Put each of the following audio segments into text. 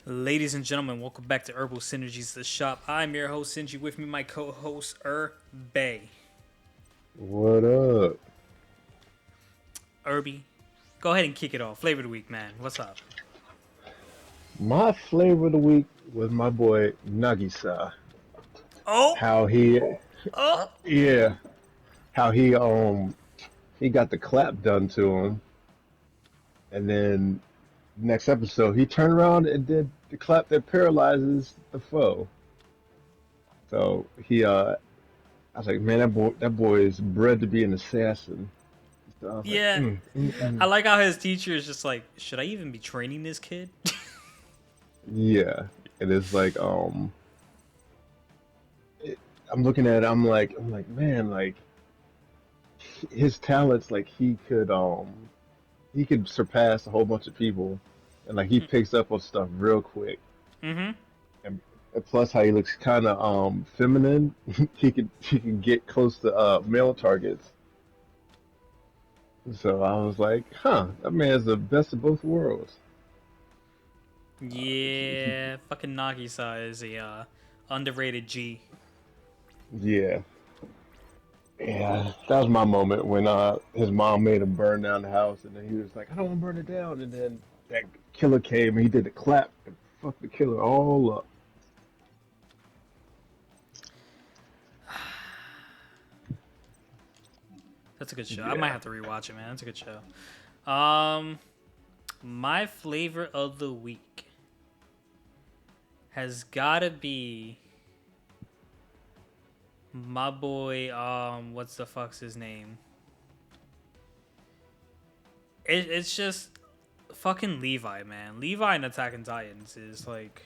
Ladies and gentlemen, welcome back to Herbal Synergies, the shop. I'm your host, Sinji. With me, my co-host, Bay. What up? Irby, go ahead and kick it off. Flavor of the week, man. What's up? My flavor of the week was my boy Nagisa. Oh, How he, oh. yeah, how he got the clap done to him, and then next episode he turned around and did the clap that paralyzes the foe. So I was like, man, that boy is bred to be an assassin. So I was like, Yeah. I like how his teacher is just like, should I even be training this kid? yeah, and it's like it, I'm looking at it, I'm like, man, like his talents, like he could surpass a whole bunch of people, and like he picks up on stuff real quick. Mm-hmm. And plus, how he looks kind of feminine, he can get close to male targets. So I was like, huh, that man's the best of both worlds. He, Yeah, fucking Nagisa is a underrated G. yeah, yeah, that was my moment when his mom made him burn down the house, and then he was like, I don't want to burn it down, and then that killer came and he did the clap and fucked the killer all up. That's a good show. I might Yeah. have to rewatch it, man. That's a good show. Um, my flavor of the week has gotta be my boy, what's the fuck's his name? It's just fucking Levi, man. Levi in Attack on Titans is like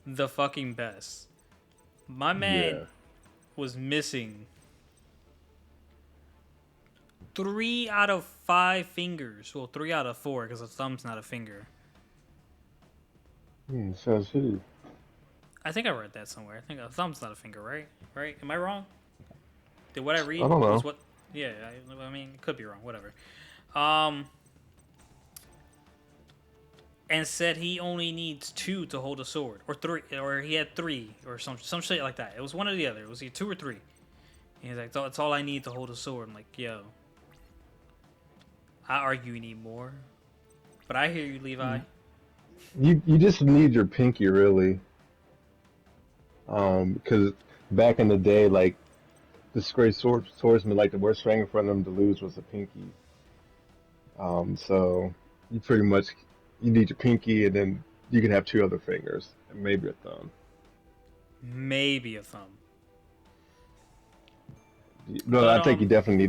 the fucking best. My man Yeah. was missing 3 out of 5 fingers. Well, 3 out of 4 because a thumb's not a finger. Says who? I think I read that somewhere. I think a thumb's not a finger, right? Right? Am I wrong? Did what I I read don't was know. what? Yeah, I mean, it could be wrong. Whatever. Um, and said he only needs 2 to hold a sword, or 3, or he had 3, or some shit like that. It was one or the other. It was either 2 or 3. And he's like, "That's all I need to hold a sword." I'm like, "Yo, I argue you need more, but I hear you, Levi." You just need your pinky really, because back in the day, like the great swordsman, like the worst thing for them to lose was the pinky. So you pretty much you need your pinky, and then you can have two other fingers and maybe a thumb. Maybe a thumb, But but I think you definitely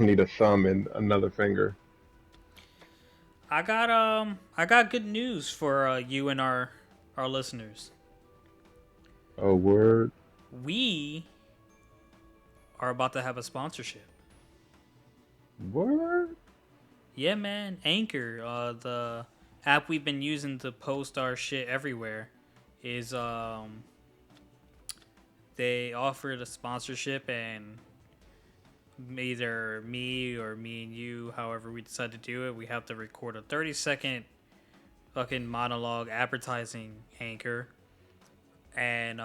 need a thumb and another finger. I got good news for you and our listeners. Oh, word, We are about to have a sponsorship. word. Yeah, man. Anchor, the app we've been using to post our shit everywhere, is they offered a sponsorship, and either me or me and you, however we decide to do it, we have to record a 30-second fucking monologue advertising Anchor, and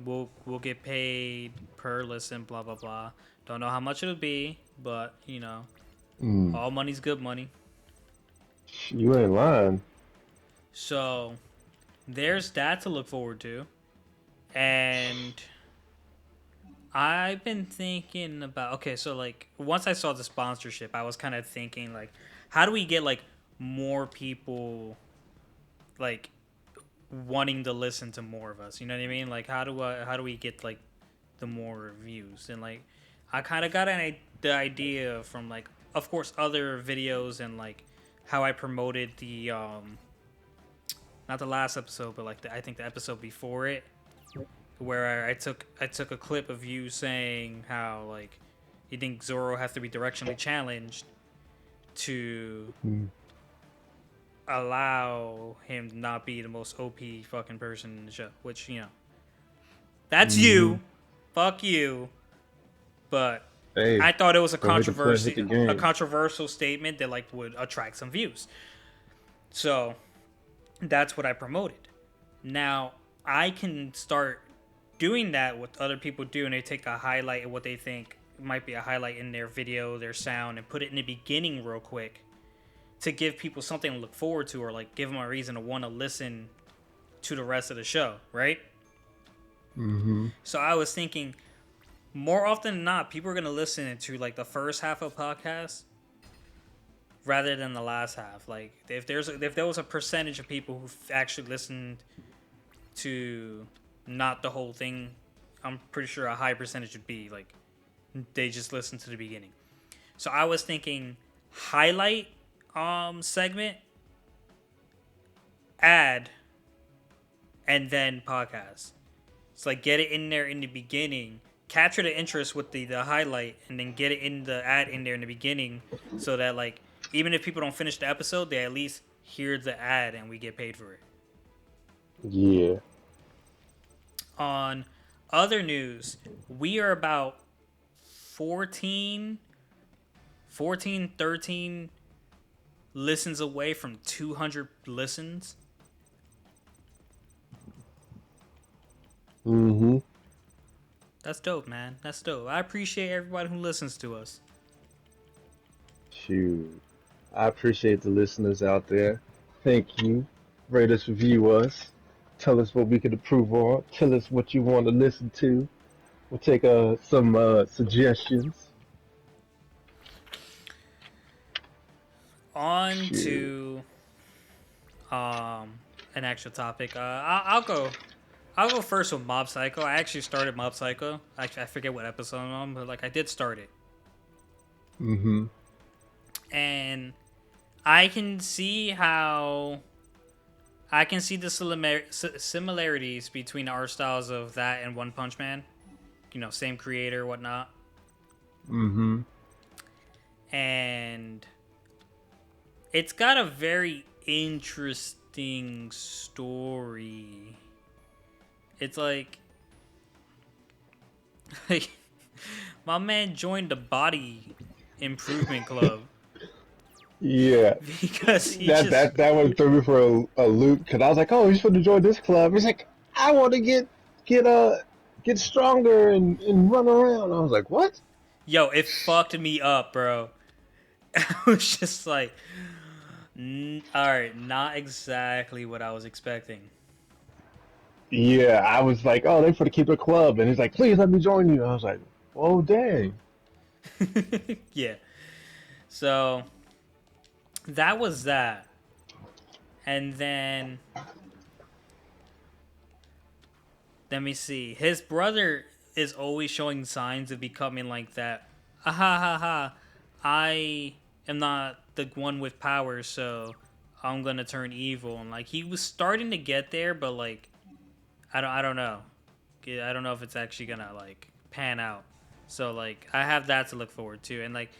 we'll get paid per listen, blah blah blah. Don't know how much it'll be, but Mm, all money's good money. you ain't lying. So there's that to look forward to. And I've been thinking about, okay, so like once I saw the sponsorship, I was kind of thinking like, how do we get like more people like wanting to listen to more of us? You know what I mean? Like how do we get like the more views? And like I kind of got the idea from like, of course, other videos, and like how I promoted the not the last episode, but like I think the episode before it, where I took a clip of you saying how like you think Zoro has to be directionally challenged to Mm, allow him to not be the most OP fucking person in the show. Which that's mm-hmm. you, fuck you. But Hey, I thought it was go ahead and play, hit the a game. controversial statement that like would attract some views. So that's what I promoted. Now I can start doing that what other people do, and they take a highlight of what they think might be a highlight in their video, their sound, and put it in the beginning real quick to give people something to look forward to, or like give them a reason to want to listen to the rest of the show, right? Mm-hmm. So I was thinking, more often than not, people are gonna listen to like the first half of podcast rather than the last half. Like if there was a percentage of people who actually listened to not the whole thing, I'm pretty sure a high percentage would be like they just listened to the beginning. So I was thinking highlight segment, ad, and then podcast. It's like get it in there in the beginning, capture the interest with the highlight, and then get it in the ad in there in the beginning, so that like even if people don't finish the episode, they at least hear the ad and we get paid for it. Yeah. On other news, we are about 14, 13 listens away from 200 listens. Mm-hmm. That's dope, man. That's dope. I appreciate everybody who listens to us. Shoot. I appreciate the listeners out there. Thank you. Rate us, review us. Tell us what we can improve on. Tell us what you want to listen to. We'll take some suggestions. On Shoot. to an actual topic. I'll go first with Mob Psycho. I actually started Mob Psycho. I forget what episode I'm on, but like I did start it, Mm-hmm. and I can see how I can see the similarities between the art styles of that and One Punch Man. You know, same creator, whatnot, Mm-hmm. and it's got a very interesting story. It's like like my man joined the body improvement club Yeah. because he That just that that one threw me for a loop because I was like, oh, he's supposed to join this club. He's like, I want to get get stronger and run around. I was like, what? yo, it fucked me up, bro. I was just like, all right, not exactly what I was expecting. Yeah, I was like, oh, they for to keep a club, and he's like, please let me join you. I was like, oh, dang. Yeah. So that was that, and then let me see. His brother is always showing signs of becoming like that. Ah ha ha ha. I am not the one with power, so I'm gonna turn evil. And like he was starting to get there, but like I don't know. I don't know if it's actually gonna like pan out. So like I have that to look forward to. And like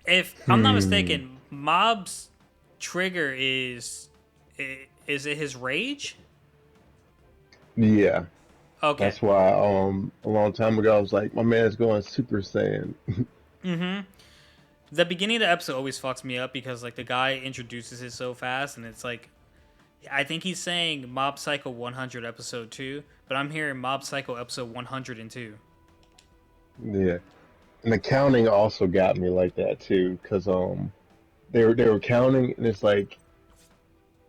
if I'm not Hmm. mistaken, Mob's trigger is it his rage? Yeah, Okay. that's why a long time ago I was like, my man's going Super Saiyan. Mm-hmm. The beginning of the episode always fucks me up because like the guy introduces it so fast, and it's like I think he's saying Mob Psycho 100 episode 2, but I'm hearing Mob Psycho episode 102. Yeah, and the counting also got me like that too, because they were counting, and it's like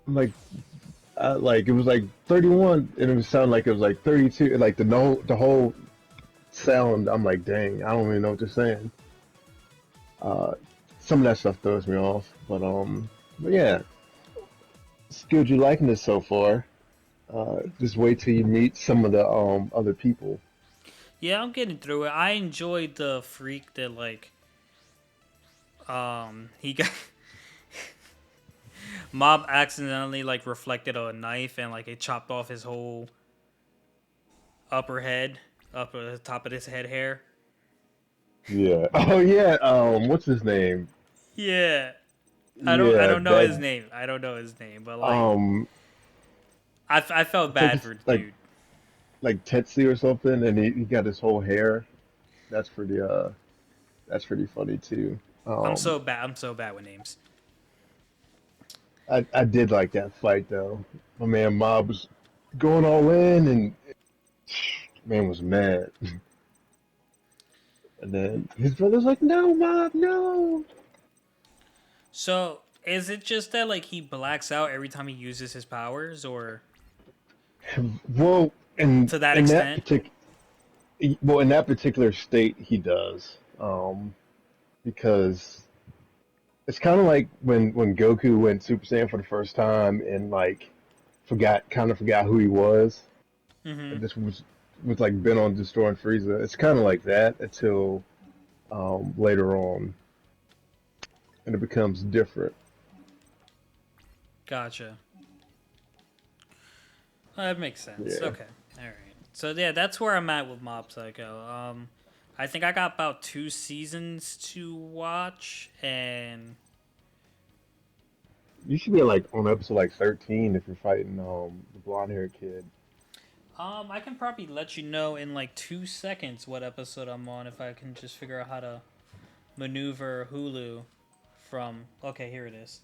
like it was like 31, and it was sound like it was like 32, and like the whole sound. I'm like, dang, I don't even know what they're saying. Uh, some of that stuff throws me off, but yeah, it's good you liking this so far. Just wait till you meet some of the other people. Yeah, I'm getting through it. I enjoyed the freak that like he got Mob accidentally like reflected a knife and like it chopped off his whole upper head, up at the top of his head hair. Yeah. Oh yeah. What's his name? Yeah. I Yeah, don't know that his name. I don't know his name, but like um, I I felt think bad it's for the like dude. Tetsu or something, and he got his whole hair. That's pretty that's pretty funny too. Um, I'm so bad with names. I did like that fight though. My man Mob was going all in, and man was mad. And then his brother's like, "No, Mob, no." So is it just that like he blacks out every time he uses his powers, or Well, in to that in that extent? particular in that particular state, he does. Because it's kind of like when Goku went Super Saiyan for the first time and like forgot who he was. Mm-hmm. And this was like bent on destroying Frieza. It's kind of like that until later on, and it becomes different. Gotcha. That makes sense. Yeah, Okay. All right. So yeah, that's where I'm at with Mob Psycho. I think I got about 2 seasons to watch, and you should be like on episode like 13 if you're fighting the blonde haired kid. I can probably let you know in like 2 seconds what episode I'm on if I can just figure out how to maneuver Hulu from. Okay, here it is.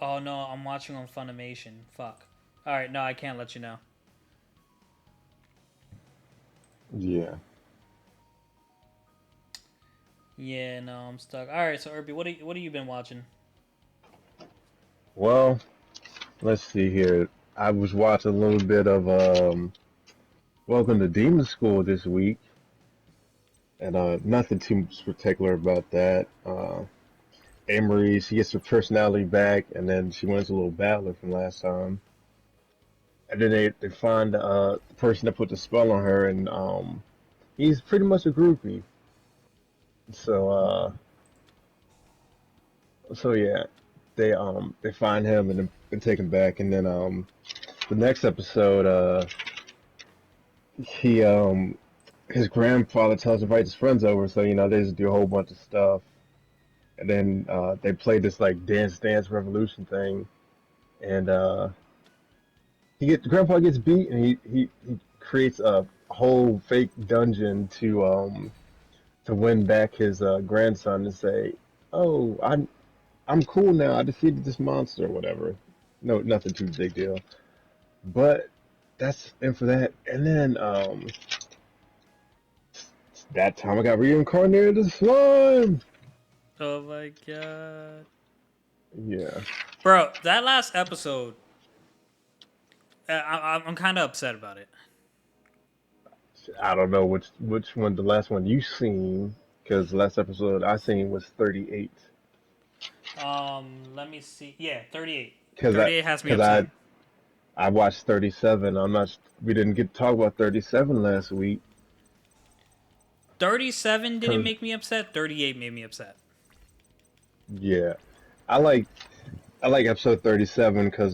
Oh no, I'm watching on Funimation. Fuck. All right, no, I can't let you know. Yeah. Yeah, no, I'm stuck. All right, so Irby, what have you been watching? Well, let's see here. I was watching a little bit of Welcome to Demon School this week, and nothing too spectacular about that. Amory, she gets her personality back, and then she wins a little battle from last time. And then they find the person that put the spell on her, and he's pretty much a groupie. So so yeah, they find him and take him back, and then the next episode he his grandfather tells him to invite his friends over, so they just do a whole bunch of stuff, and then they play this like Dance Revolution thing, and grandpa gets beat, and he creates a whole fake dungeon to win back his grandson and say, "Oh, I'm cool now. I defeated this monster, or whatever." No, nothing too big deal. But that's and for that. And then that time I got reincarnated as slime. Oh my god, Yeah, bro, that last episode, I'm kind of upset about it. I don't know which one the last one you seen, because the last episode I seen was 38. Let me see. Yeah, 38. Because I 38 has me because upset. I watched 37. I'm not. We didn't get to talk about 37 last week. 37 didn't Cause make me upset. 38 made me upset. yeah, I like I like episode 37 because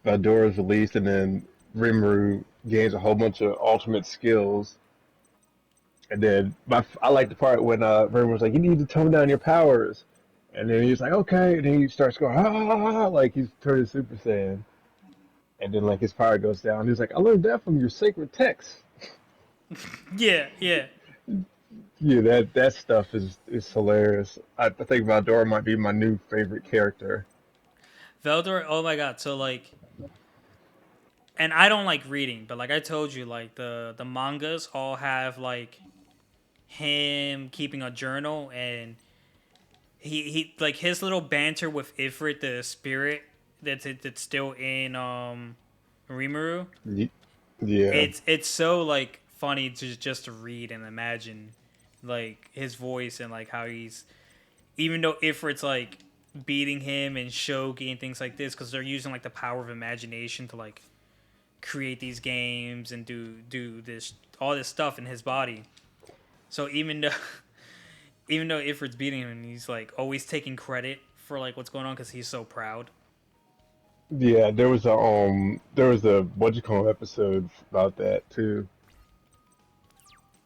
Vador is released, and then Rimuru gains a whole bunch of ultimate skills. And then I like the part when Rimuru's like, "You need to tone down your powers," and then he's like, "Okay," and then he starts going, "Ah," like he's turning Super Saiyan. And then like his power goes down. He's like, "I learned that from your sacred text." Yeah, yeah. Yeah, that stuff is hilarious. I think Valdora might be my new favorite character. Veldor, oh my god. So like, and I don't like reading, but like I told you, like the mangas all have like him keeping a journal, and he like his little banter with Ifrit the spirit that's still in Rimuru. Yeah, It's so like funny to just to read and imagine like his voice and like how he's, even though Ifrit's like beating him and shogi and things like this, because they're using like the power of imagination to like create these games and do this all this stuff in his body. So even though Ifrit's beating him, and he's like always taking credit for like what's going on because he's so proud. yeah. There was a what you call episode about that too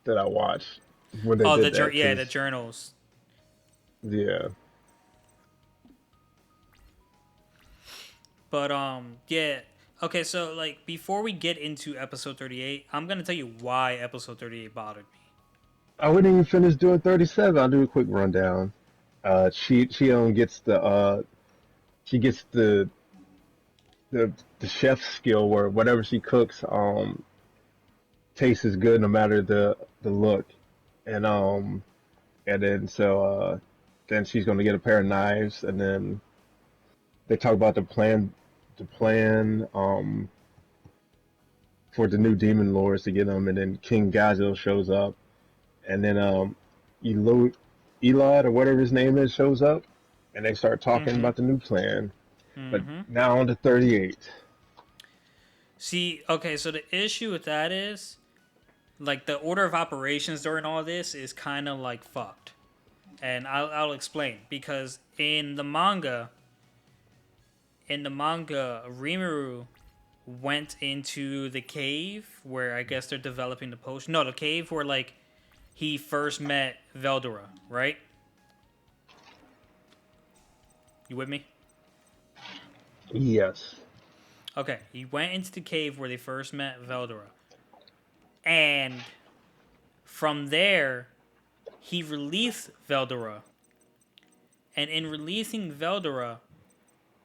that I watched when they Oh, did that yeah, the because journals. yeah. But yeah. Okay, so like before we get into episode 38, I'm gonna tell you why episode 38 bothered me. I wouldn't even finish doing 37. I'll do a quick rundown. She gets the the chef skill where whatever she cooks tastes as good no matter the look, and and then then she's gonna get a pair of knives, and then they talk about the plan for the new demon lords to get them, and then King Gazel shows up, and then Elo Elad or whatever his name is shows up, and they start talking Mm-hmm. about the new plan. But Mm-hmm. now on to 38. See, okay, so the issue with that is like the order of operations during all this is kind of like fucked, and I'll explain because in the manga, Rimuru went into the cave where I guess they're developing the potion. No, the cave where like he first met Veldora, right? You with me? Yes. Okay, he went into the cave where they first met Veldora. And from there, he released Veldora. And in releasing Veldora,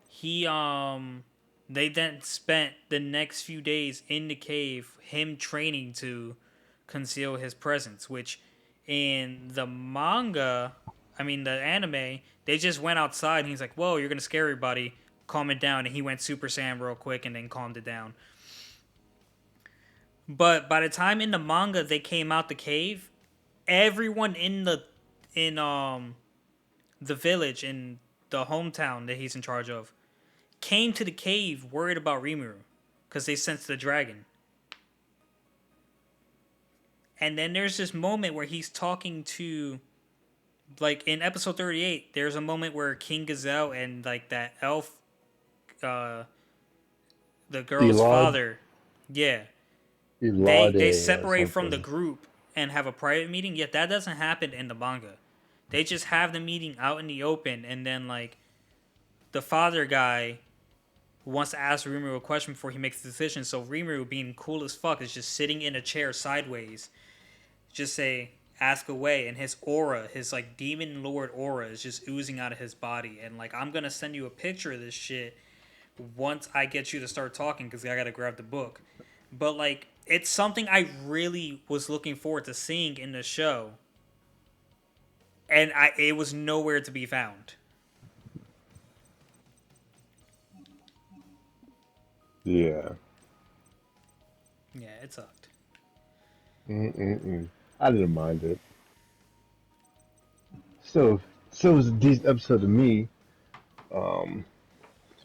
he they then spent the next few days in the cave him training to conceal his presence, which in the manga, I mean the anime, they just went outside and he's like, "Whoa, you're going to scare everybody. Calm it down." And he went Super Saiyan real quick and then calmed it down. But by the time in the manga they came out the cave, everyone in the village in the hometown that he's in charge of came to the cave worried about Rimuru because they sensed the dragon. And then there's this moment where he's talking to, like in episode 38, there's a moment where King Gazelle and like that elf, uh, the girl's Elad, father, yeah, they Elade or separate from the something. group and have a private meeting. Yet that doesn't happen in the manga. They just have the meeting out in the open, and then like the father guy wants to ask Rimuru a question before he makes the decision. So Rimuru, being cool as fuck, is just sitting in a chair sideways, just say ask away, and his aura, his like demon lord aura, is just oozing out of his body. And like I'm gonna send you a picture of this shit once I get you to start talking because I gotta grab the book. But like it's something I really was looking forward to seeing in the show, and it was nowhere to be found. Yeah. Yeah, it sucked. Mm-mm-mm. I didn't mind it. So, so it was a decent episode to me. Um,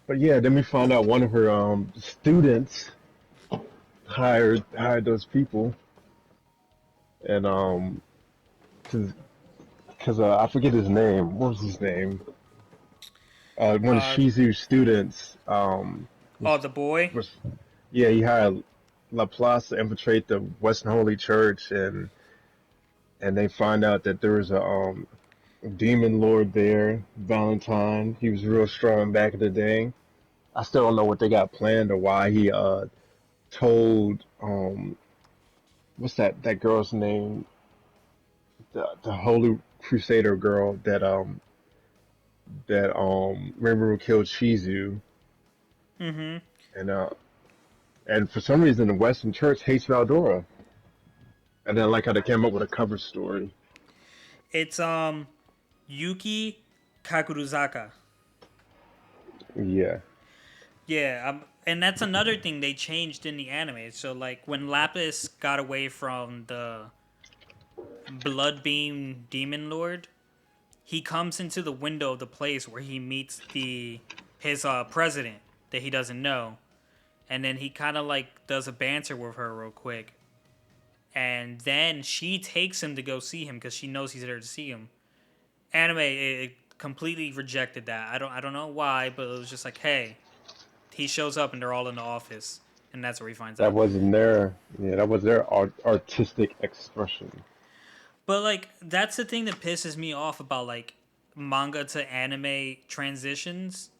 but yeah, then we found out one of her students hired those people, and cause I forget his name. What was his name? One of Uh Shizu's students oh, was the boy. was yeah, he hired Laplace to infiltrate the Western Holy Church, and they find out that there was a demon lord there, Valentine. He was real strong back in the day. I still don't know what they got planned or why he told what's that girl's name, the Holy Crusader girl that remember who killed Shizu, Mm-hmm. and and for some reason the Western Church hates Valdora, and then like how they came up with a cover story. It's Yuki Kakuruzaka. Yeah, Yeah, and that's another thing they changed in the anime. So like when Lapis got away from the Bloodbeam Demon Lord, he comes into the window of the place where he meets the his president that he doesn't know, and then he kind of like does a banter with her real quick, and then she takes him to go see him because she knows he's there to see him. Anime it completely rejected that. I don't know why, but it was just like, hey, he shows up and they're all in the office, and that's where he finds that out. wasn't their yeah that was their artistic expression. But like that's the thing that pisses me off about like manga to anime transitions,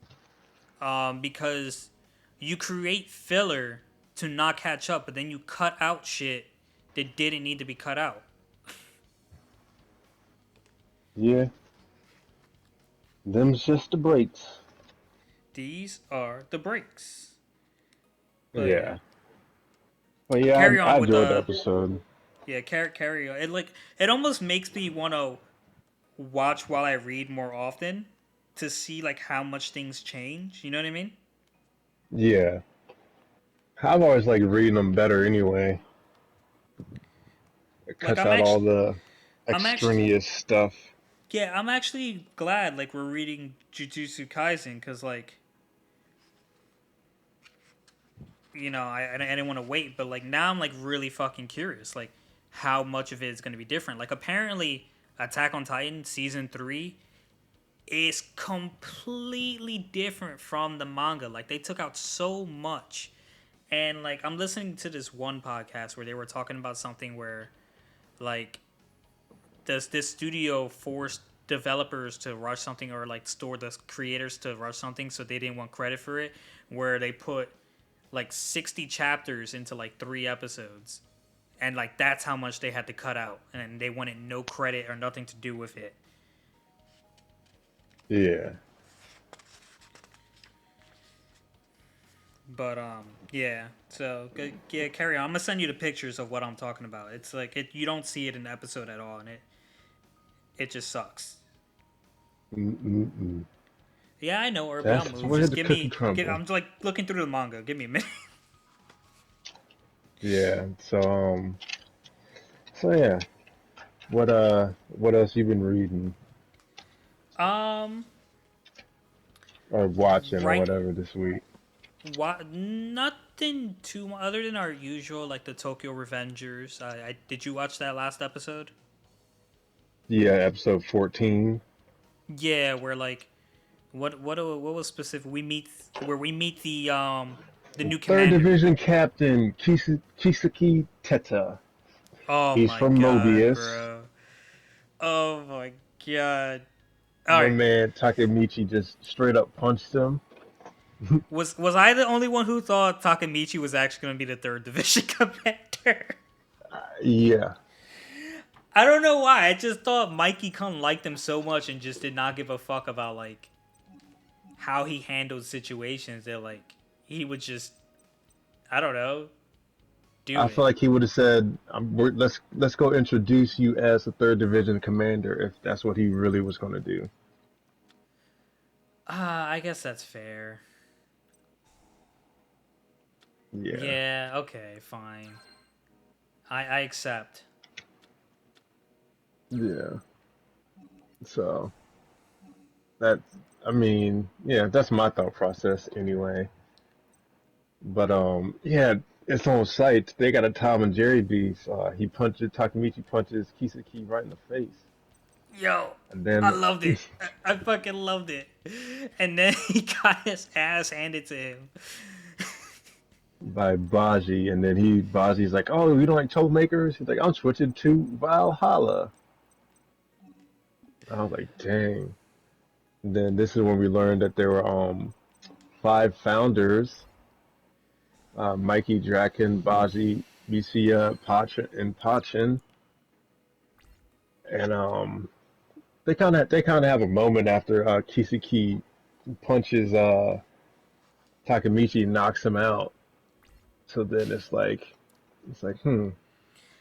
because you create filler to not catch up, but then you cut out shit that didn't need to be cut out. Yeah, Them's just the breaks. These are the breaks. But yeah, Yeah. But yeah, carry I on with enjoyed the episode. yeah, carry on. It almost makes me want to watch while I read more often to see like how much things change. You know what I mean? Yeah. I've always liked reading them better anyway. It Like cuts out all the I'm actually extraneous stuff. yeah, I'm actually glad like we're reading Jujutsu Kaisen because like I didn't want to wait, but like now I'm like really fucking curious like how much of it is going to be different. Like apparently Attack on Titan season 3 is completely different from the manga. Like they took out so much. And like I'm listening to this one podcast where they were talking about something where like this studio forced developers to rush something or like store the creators to rush something so they didn't want credit for it, where they put like 60 chapters into like 3 episodes, and like that's how much they had to cut out, and they wanted no credit or nothing to do with it. Yeah. But yeah, so yeah, carry on. I'm gonna send you the pictures of what I'm talking about. It's like you don't see it in the episode at all, and it just sucks. Mm-mm-mm. Yeah, I know, Irby. I'll That's move. where Just the give cookie me. crumble. I'm like looking through the manga. Give me a minute. Yeah. So yeah. What else you been reading Um, or watching or right. whatever this week? What? Nothing too other than our usual, like the Tokyo Revengers. I did you watch that last episode? Yeah, episode 14. Yeah, where like what was specific? We meet the new Third commander. Division Captain Chisaki Teta. Oh He's my from god, Mobius. bro. Oh my god. All My right. man Takemichi just straight up punched him. Was I the only one who thought Takamichi was actually going to be the third division commander? Yeah. I don't know why. I just thought Mikey Kun liked him so much and just did not give a fuck about like how he handled situations that like he would just I don't know do I feel it. like he would have said, let's go introduce you as the third division commander if that's what he really was going to do." I guess that's fair. Yeah, Yeah. Okay. Fine. I accept. yeah. So that, I mean, yeah, that's my thought process anyway. But yeah, it's on site. They got a Tom and Jerry beef. He punches Takamichi punches Kisaki right in the face, Yo, and I then loved it. I fucking loved it. And then he got his ass handed to him. by Baji, and then Baji's like, "Oh, you don't like troublemakers?" He's like, "I'm switching to Valhalla." I was like, "Dang." And then this is when we learned that there were five founders: Mikey, Draken, Baji, Misia, Pachin, and they kind of have a moment after Kisaki punches Takamichi, knocks him out. So then it's like,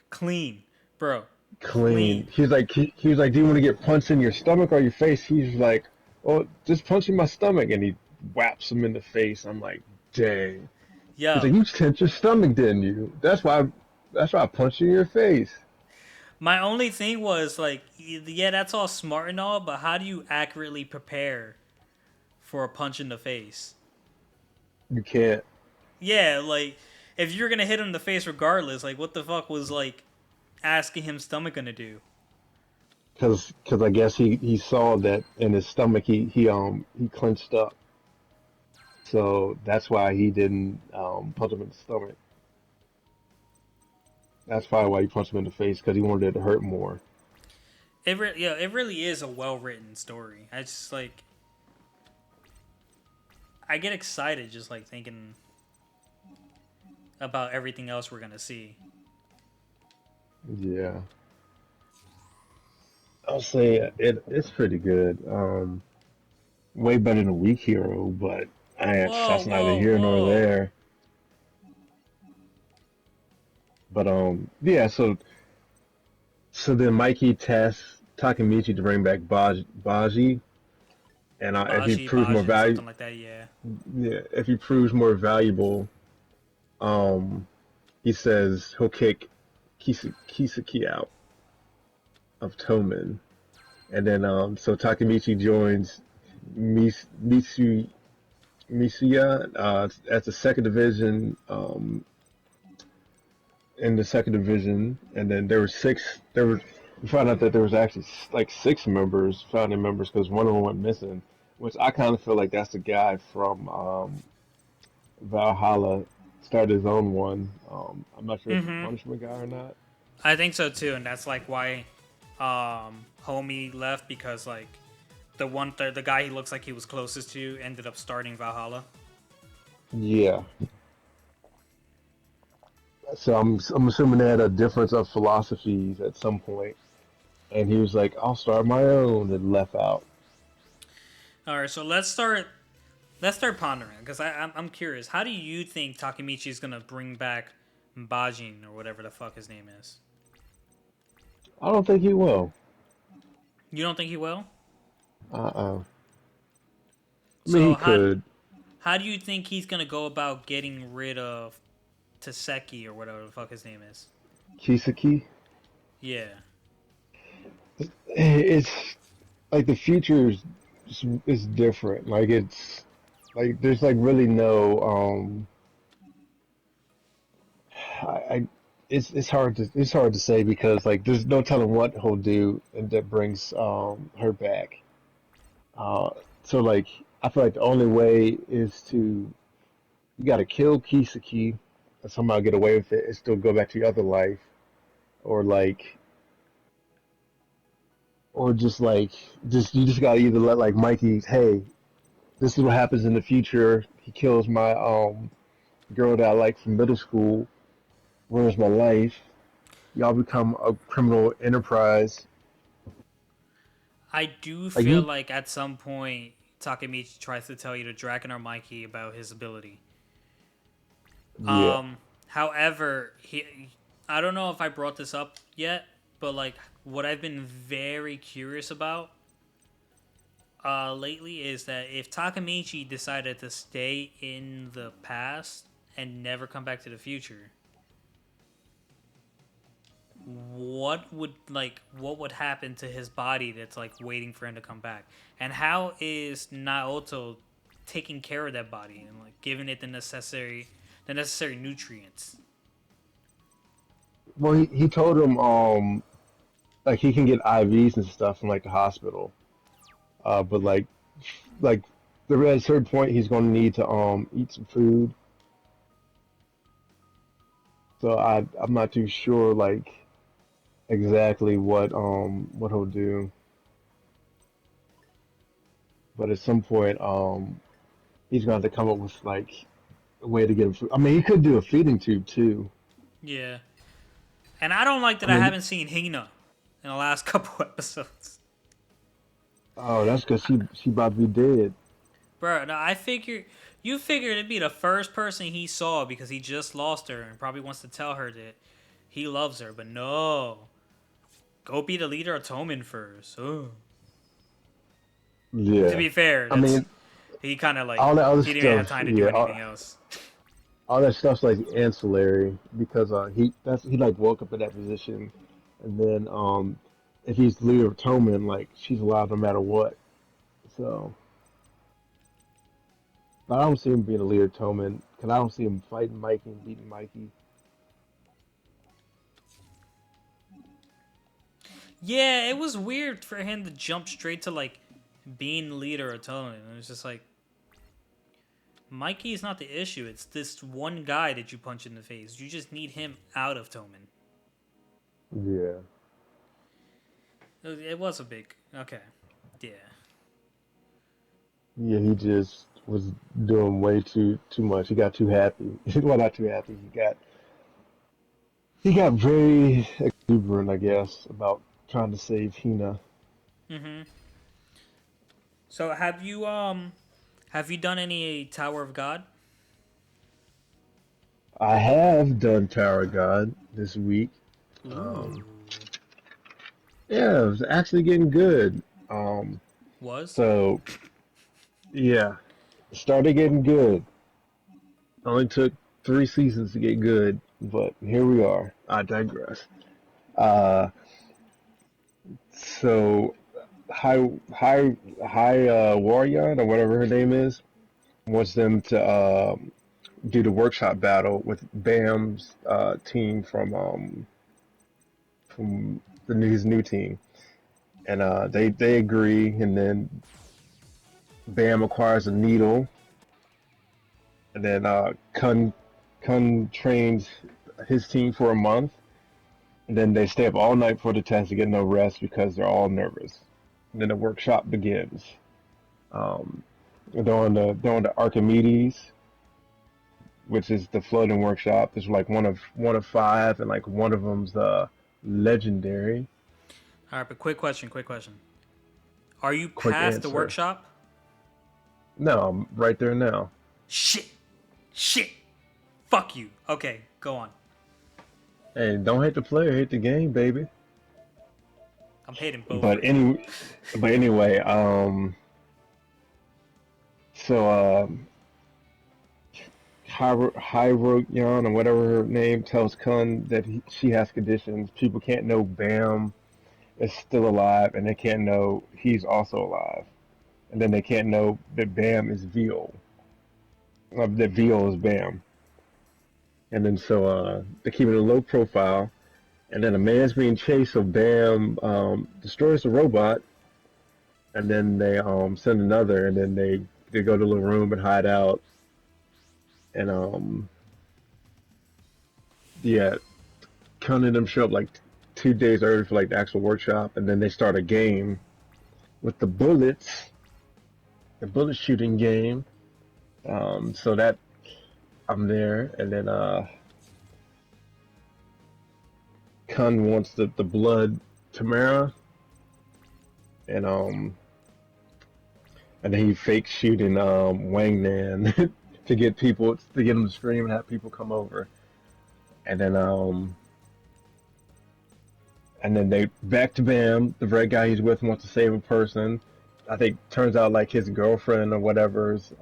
Clean, bro. clean. Clean. He was like, do you want to get punched in your stomach or your face? He's like, oh, just punch in my stomach, and he whaps him in the face. I'm like, dang. He's Yo, like, you tensed your stomach, didn't you? That's why I punched you in your face. my only thing was like, yeah, that's all smart and all, but how do you accurately prepare for a punch in the face? You can't, Yeah, like if you're gonna hit him in the face regardless, like what the fuck was like asking him stomach gonna do? cause I guess he saw that in his stomach he clenched up, so that's why he didn't punch him in the stomach. That's probably why he punched him in the face because he wanted it to hurt more. Yeah, it really is a well written story. I just like I get excited just like thinking about everything else we're gonna see. Yeah, I'll say it's pretty good. way better than a weak hero, but Whoa, that's neither whoa, here nor whoa. there. But yeah. So then Mikey tasks Takamichi to bring back Baji, and if he Baji, proves more Bajin, value, something like that, yeah. yeah, if he proves more valuable, um, he says he'll kick Kisaki out of Tomen, and then so Takamichi joins Mitsu Misuya at the second division in the second division, and then there were six. There were we found out that there was actually like six members, founding members, because one of them went missing. Which I kind of feel like that's the guy from Valhalla started his own one. I'm not sure if it's a Mm-hmm. punishment guy or not. I think so too, and that's like why homie left because like the guy he looks like he was closest to ended up starting Valhalla. Yeah, so I'm assuming they had a difference of philosophies at some point, and he was like, "I'll start my own," and left out. All right, so let's start pondering because I'm curious. How do you think Takemichi is gonna bring back Bajin or whatever the fuck his name is? I don't think he will. You don't think he will? Uh-uh. I mean, So he could. how do you think he's gonna go about getting rid of Taseki or whatever the fuck his name is? Kisaki. Yeah. It's like the future is different. Like it's like there's like really no I it's hard to say because like there's no telling what he'll do and that brings her back. Uh, so like I feel like the only way is to you got to kill Kisaki and somehow get away with it and still go back to your other life, or like or just like just you just got to either let like Mikey, hey, this is what happens in the future. He kills my girl that I like from middle school, ruins my life. Y'all become a criminal enterprise. I do Like feel he, like at some point Takemichi tries to tell you to Draken or Mikey about his ability. yeah. Um, however, I don't know if I brought this up yet, but like what I've been very curious about lately is that if Takamichi decided to stay in the past and never come back to the future, what would happen to his body that's like waiting for him to come back, and how is Naoto taking care of that body and like giving it the necessary nutrients? Well, he told him like he can get IVs and stuff from like the hospital. But like there at a certain point he's gonna need to eat some food. So I'm not too sure like exactly what he'll do. But at some point he's gonna have to come up with like a way to get him food. I mean he could do a feeding tube too. Yeah, and I don't like I that I mean haven't seen Hina in the last couple episodes. oh that's because she about to be dead. Bro, no, I figured you figured it'd be the first person he saw because he just lost her and probably wants to tell her that he loves her, but no. Go be the leader of Tomin first. Oh. To Yeah. be fair, I that's mean he kind of like all that other he didn't even have stuff, time to do yeah, anything else. all that stuff's like ancillary because he like woke up in that position, and then if he's the leader of Toman, like she's allowed no matter what. So, but I don't see him being a leader of Toman because I don't see him fighting Mikey and beating Mikey. Yeah, it was weird for him to jump straight to like being the leader of Tomin. It was just like Mikey is not the issue. It's this one guy that you punch in the face. You just need him out of Tomin. Yeah, It was a big okay. Yeah. yeah, he just was doing way too much. He got too happy. Well, not too happy. He got very exuberant, I guess, about trying to save Hina. Mm-hmm. So have you done any Tower of God? I have done Tower of God this week. Um, Ooh. yeah, it was actually getting good. Um, Was? so yeah, started getting good. Only took 3 seasons to get good, but here we are. I digress. Uh, so high Warrior or whatever her name is wants them to do the workshop battle with Bam's team from his new team, and they agree, and then Bam acquires a needle, and then Kun trains his team for a month, and then they stay up all night for the test to get no rest because they're all nervous. And then the workshop begins. Um, they're on the Archimedes, which is the floating workshop. There's like one of five, and like one of them's legendary. All right, but quick question. Are you Quick past the answer. workshop? No, I'm right there now. Shit. Shit. Fuck you. Okay, go on. Hey, don't hate the player, hate the game, baby. I'm hating both But right now. any, but anyway, so Hyroyan or whatever her name tells Kun that she has conditions. People can't know Bam is still alive, and they can't know he's also alive, and then they can't know that Bam is Veal, that Veal is Bam, and then so they keep it a low profile, and then a man's being chased, so Bam destroys the robot, and then they send another, and then they go to a little room and hide out, and yeah, Kun and them show up like 2 days early for like the actual workshop, and then they start a game with the bullets, the bullet shooting game. So that I'm there, and then Kun wants the blood Tamara, and and then he fakes shooting Wang Nan to get him to scream and have people come over, and then they back to Bam. The red guy he's with wants to save a person. I think turns out like his girlfriend or whatever's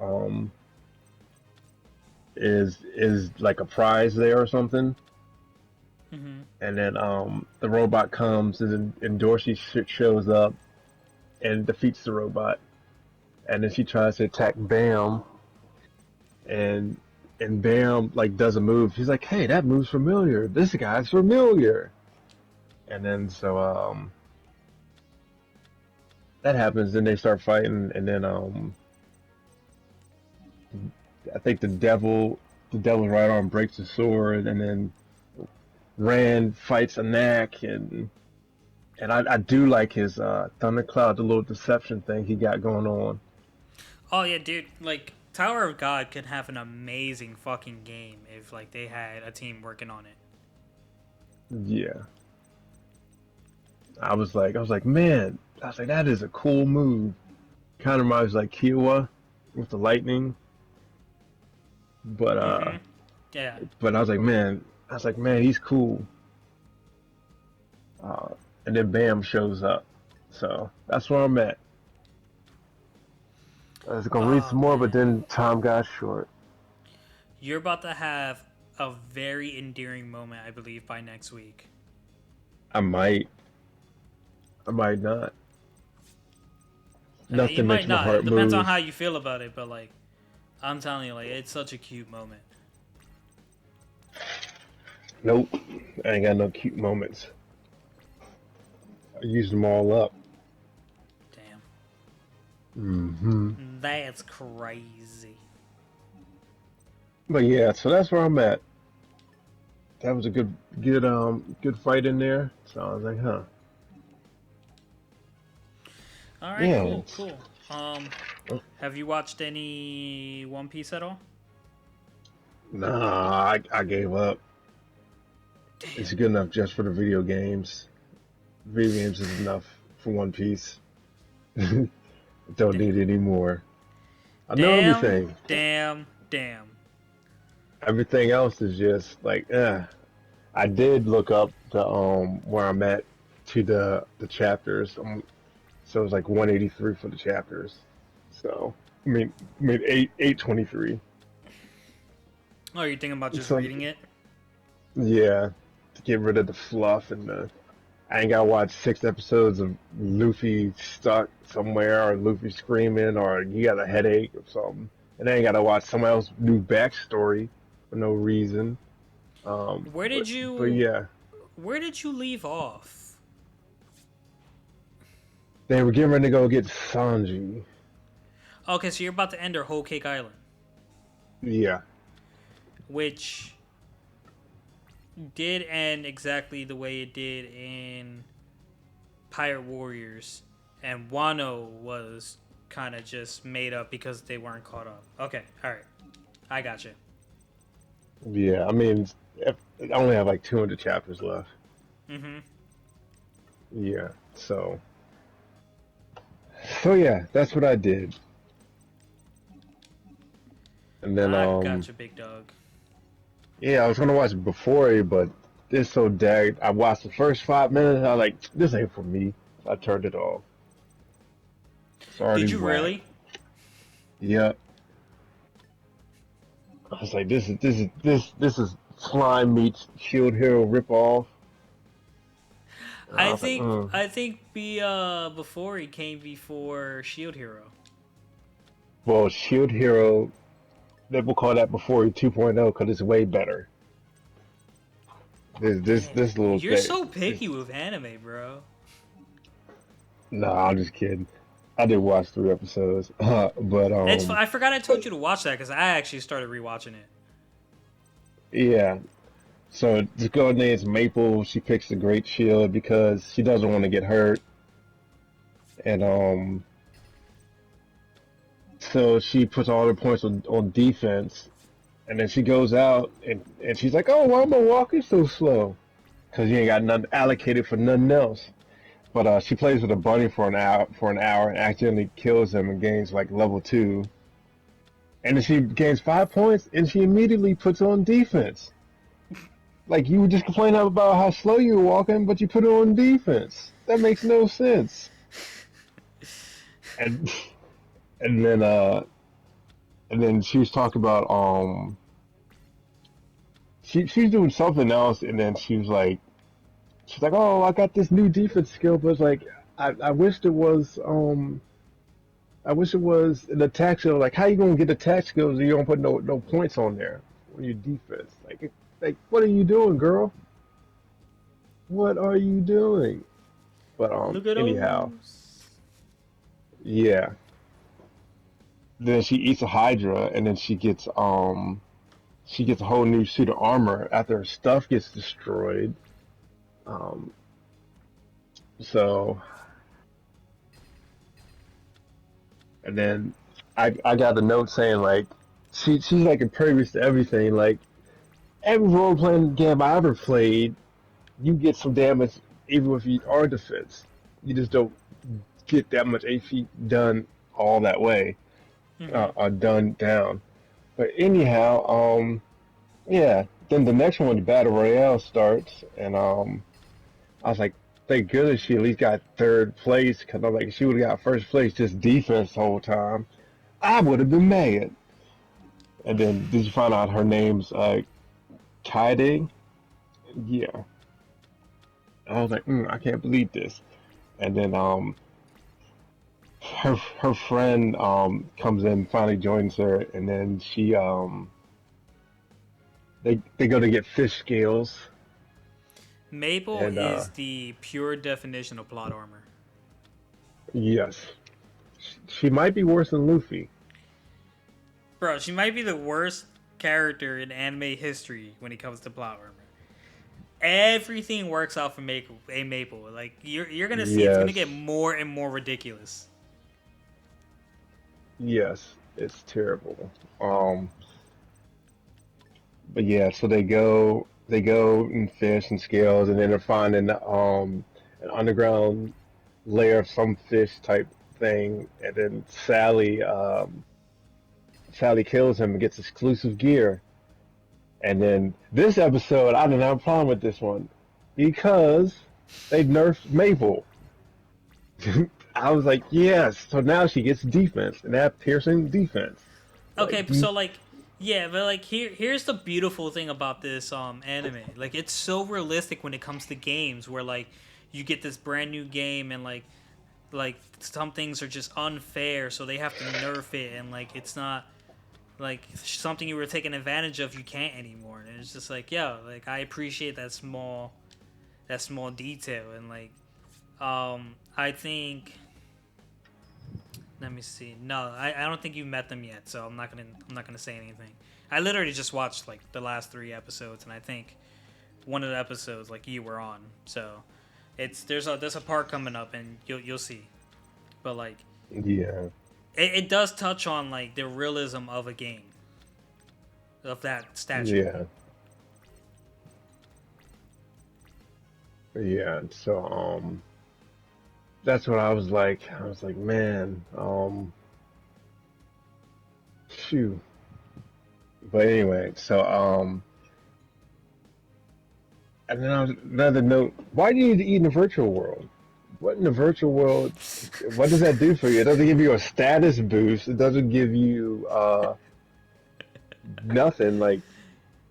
is like a prize there or something. Mm-hmm. And then the robot comes and Dorsey shows up and defeats the robot. And then she tries to attack Bam, and Bam like does a move. She's like, "Hey, that move's familiar. This guy's familiar." And then so that happens. Then they start fighting, and then I think the devil's right arm breaks the sword, and then Rand fights a knack, and I do like his Thundercloud, the little deception thing he got going on. Oh yeah, dude. Like Tower of God could have an amazing fucking game if like they had a team working on it. Yeah, man, that is a cool move. Kind of reminds like Kiowa with the lightning, but Mm-hmm. Yeah. I was like, man, he's cool. Uh, and then Bam shows up, so that's where I'm at. I was gonna read Oh some more, but man, then time got short. you're about to have a very endearing moment, I believe, by next week. I might, I might not. You Nothing might makes my not. It heart depends on move. how you feel about it, but like I'm telling you, like it's such a cute moment. Nope, I ain't got no cute moments. I used them all up. Damn, Hmm. that's crazy. But yeah, so that's where I'm at. That was a good fight in there. So I was like, huh, All right, yeah. cool, cool. Have you watched any One Piece at all? Nah, I gave up. It's Damn. good enough just for the video games. Video games is enough for One Piece. Don't need Damn. any more. I know Damn. everything. Damn. Damn. Everything else is just like, I did look up the where I'm at to the chapters. So it was like 183 for the chapters. So I mean 823. Oh, you're thinking about just So reading it? yeah, to get rid of the fluff and the I ain't gotta watch 6 episodes of Luffy stuck somewhere or Luffy screaming or you got a headache or something. And I ain't gotta watch someone else's new backstory for no reason. Um, Where but did but you yeah, Where did you leave off? they were getting ready to go get Sanji. Okay, so you're about to enter Whole Cake Island, Yeah, which did end exactly the way it did in Pirate Warriors, and Wano was kind of just made up because they weren't caught up. Okay, all right, I got you. yeah. I mean, I only have like 200 chapters left. Mm-hmm. Yeah, so yeah, that's what I did. And then I got you, big dog. yeah, I was gonna watch Before, but it's so dag. I watched the first 5 minutes. I was like, this ain't for me. So I turned it off. It's already Did you whack. really? Yep. I was like, this is Slime meets Shield Hero ripoff. I I was like, think I think before he came before Shield Hero. well, Shield Hero. They will call that Before 2.0 because it's way better. Damn, This little you're thing. so picky with anime, bro. Nah, I'm just kidding. I did watch 3 episodes, but I forgot I told you to watch that because I actually started rewatching it. yeah. So this girl named Maple. She picks the Great Shield because she doesn't want to get hurt, and so she puts all her points on defense, and then she goes out and she's like, "Oh, why am I walking so slow? Because you ain't got nothing allocated for nothing else." But she plays with a bunny for an hour and accidentally kills him and gains like level 2. And then she gains 5 points and she immediately puts on defense. Like you were just complaining about how slow you were walking, but you put it on defense. That makes no sense. And and then she was talking about she's doing something else and then she's like, oh, I got this new defense skill, but it's like I wished it was I wish it was an attack skill. Like, how you gonna get attack skills if you don't put no points on there on your defense? Like, what are you doing, girl? What are you doing? But Look at anyhow, those. yeah. Then she eats a Hydra, and then she gets a whole new suit of armor after her stuff gets destroyed. Um, so and then I got a note saying like she's like impervious to everything. Like every role playing game I ever played, you get some damage even if you are defense. You just don't get that much AP done all that way, Mm-hmm. done down. But anyhow, yeah. Then the next one, the battle royale starts, and I was like, thank goodness she at least got third place, because I'm like, if she would have got first place, just defense the whole time, I would have been mad. And then did you find out her name's Kaide? Yeah. I was like, I can't believe this. And then her friend comes in, finally joins her, and then they go to get fish scales, Maple and is the pure definition of plot armor. yes, she might be worse than Luffy. Bro, she might be the worst character in anime history when it comes to plot armor. Everything works out for Maple. Like you're gonna see, it's gonna get Yes, more and more ridiculous. yes, it's terrible. But yeah, so they go and fish and scales, and then they're finding an underground layer of some fish type thing, and then Sally kills him and gets exclusive gear. And then this episode, I didn't have a problem with this one because they nerfed Maple. I was like, yes. So now she gets defense, and that piercing defense. Like, Okay, so like, yeah, but like here's the beautiful thing about this anime. Like, it's so realistic when it comes to games, where like you get this brand new game, and like some things are just unfair, so they have to nerf it, and like it's not like something you were taking advantage of, you can't anymore. And it's just like, yo, like I appreciate that small detail. And like I think, let me see. No, I don't think you've met them yet, so I'm not gonna say anything. I literally just watched like the last 3 episodes, and I think one of the episodes like you were on. So it's there's a part coming up, and you'll see. But like yeah, it does touch on like the realism of a game of that statue. yeah, yeah. So that's what I was like. I was like, man, phew. But anyway, so and then another note. Why do you need to eat in the virtual world? What in the virtual world? What does that do for you? It doesn't give you a status boost. It doesn't give you nothing. Like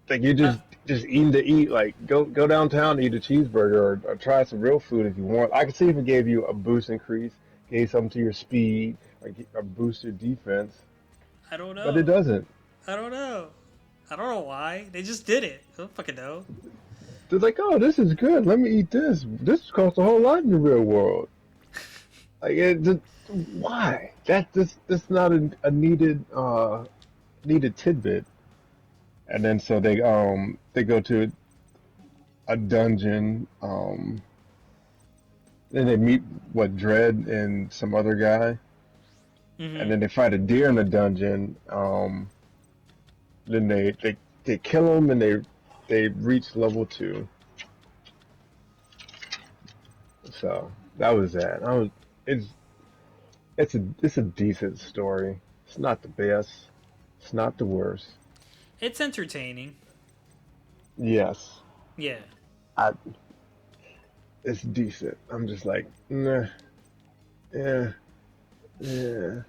you Uh, just eating to eat. Like go downtown and eat a cheeseburger or try some real food if you want. I could see if it gave you a boost increase, gave something to your speed, like a boosted defense, I don't but it know. doesn't. I don't know. I don't know why they just did it. I don't fucking know. They're like, oh, this is good. Let me eat this. This costs a whole lot in the real world. Like it just, why? That's not a needed tidbit. And then so they go to a dungeon. Then they meet what Dread and some other guy, and Hmm. then they fight a deer in the dungeon. Then they kill him and they reach level 2. So that was that. I was it's it's a decent story. It's not the best. It's not the worst. It's entertaining. Yes, Yeah. I it's decent. I'm just like, nah, yeah, yeah,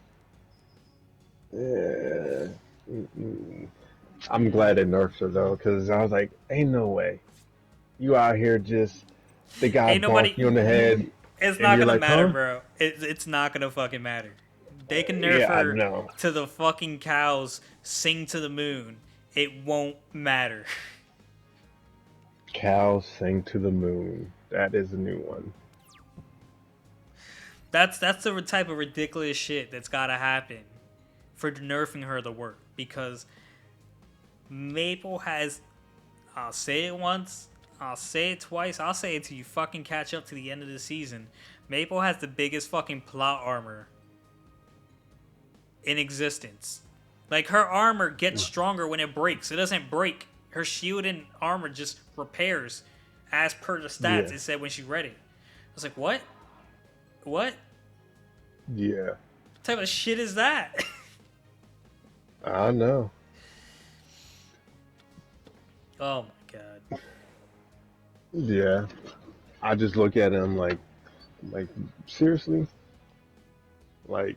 yeah. Mm-mm. I'm glad they nerfed her though, because I was like, ain't no way. You out here just the guy Ain't bonk nobody. you on the head, It's and not you're gonna like, matter, huh? bro. It's not gonna fucking matter. They can nerf Yeah, I her know. to the fucking cows sing to the moon. It won't matter. Cows sing to the moon. That is a new one. That's the type of ridiculous shit that's gotta happen for nerfing her to work, because Maple has. I'll say it once. I'll say it twice. I'll say it till you fucking catch up to the end of the season. Maple has the biggest fucking plot armor in existence. Like, her armor gets stronger when it breaks. It doesn't break. Her shield and armor just repairs as per the stats Yeah, it said when she read it. I was like, what? What yeah. type of shit is that? I know. Oh my god. Yeah. I just look at him like seriously, like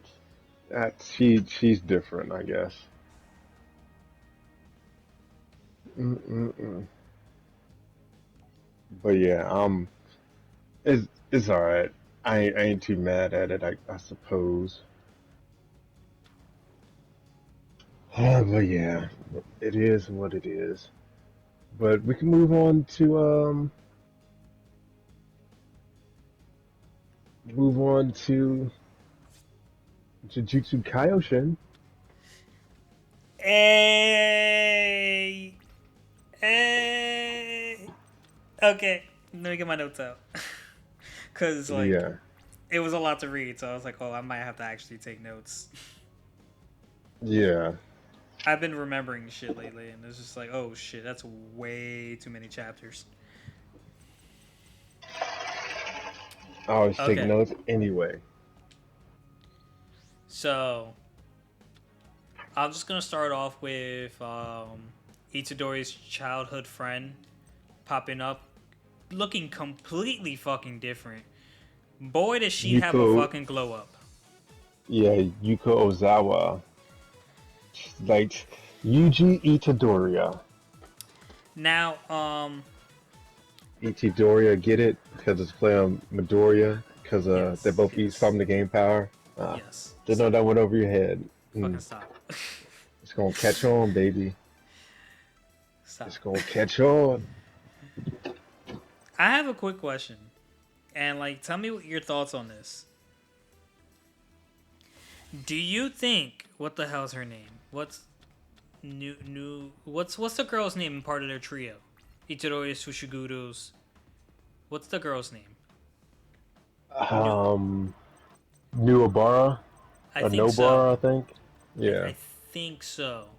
that. She's different, I guess. Mm-mm-mm. But yeah, it's all right. I ain't too mad at it. I suppose. But yeah, it is what it is. But we can move on to Jujutsu Kaisen. Hey. Hey. Okay. Let me get my notes out. Cause like Yeah, it was a lot to read, so I was like, oh, I might have to actually take notes. yeah. I've been remembering shit lately, and it's just like, oh shit, that's way too many chapters. I always take Okay. notes anyway. So I'm just gonna start off with Itadori's childhood friend popping up, looking completely fucking different. Boy, does she have Yuko, a fucking glow up. yeah, Yuko Ozawa, like Yuji Itadoriya. Now, Itadoriya, get it? Because it's playing Midoriya, because they yes, both use yes, from the game power. yes. Didn't know that went over your head. Fucking stop. It's gonna catch on, baby. Stop. It's gonna catch on. I have a quick question, and like, tell me what your thoughts on this. Do you think what the hell's her name? What's new? What's the girl's name in part of their trio? Itadori Sushiguru's. What's the girl's name? New. Um, Nuabara, I or think so. Nobara, I think. Yeah, I think so.